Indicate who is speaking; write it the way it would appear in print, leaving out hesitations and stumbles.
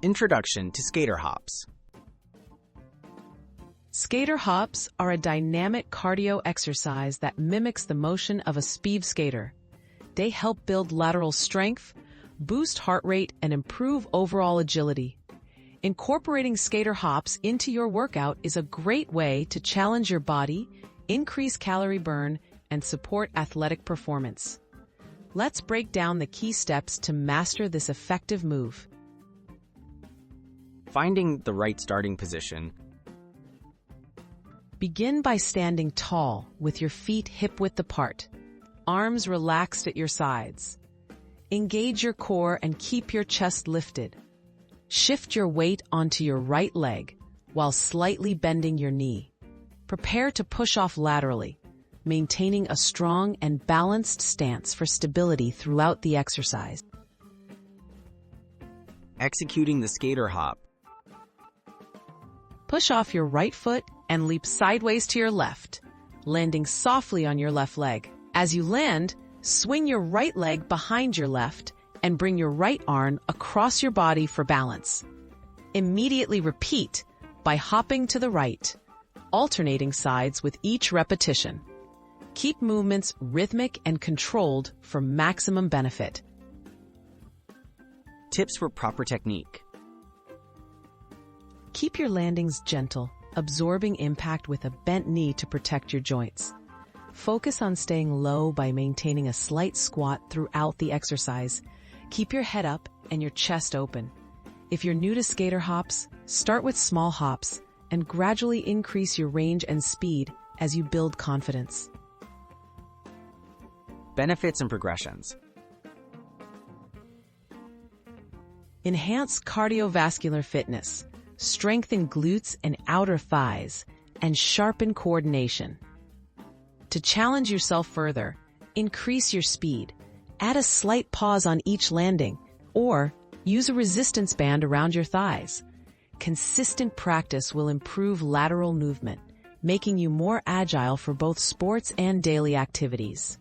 Speaker 1: Introduction to skater hops.
Speaker 2: Skater hops are a dynamic cardio exercise that mimics the motion of a speed skater. They help build lateral strength, boost heart rate, and improve overall agility. Incorporating skater hops into your workout is a great way to challenge your body, increase calorie burn, and support athletic performance. Let's break down the key steps to master this effective move.
Speaker 1: Finding the right starting position.
Speaker 2: Begin by standing tall with your feet hip-width apart, arms relaxed at your sides. Engage your core and keep your chest lifted. Shift your weight onto your right leg while slightly bending your knee. Prepare to push off laterally, maintaining a strong and balanced stance for stability throughout the exercise.
Speaker 1: Executing the skater hop.
Speaker 2: Push off your right foot and leap sideways to your left, landing softly on your left leg. As you land, swing your right leg behind your left and bring your right arm across your body for balance. Immediately repeat by hopping to the right, alternating sides with each repetition. Keep movements rhythmic and controlled for maximum benefit.
Speaker 1: Tips for proper technique.
Speaker 2: Keep your landings gentle, absorbing impact with a bent knee to protect your joints. Focus on staying low by maintaining a slight squat throughout the exercise. Keep your head up and your chest open. If you're new to skater hops, start with small hops and gradually increase your range and speed as you build confidence.
Speaker 1: Benefits and progressions.
Speaker 2: Enhance cardiovascular fitness, strengthen glutes and outer thighs, and sharpen coordination. To challenge yourself further, increase your speed, add a slight pause on each landing, or use a resistance band around your thighs. Consistent practice will improve lateral movement, making you more agile for both sports and daily activities.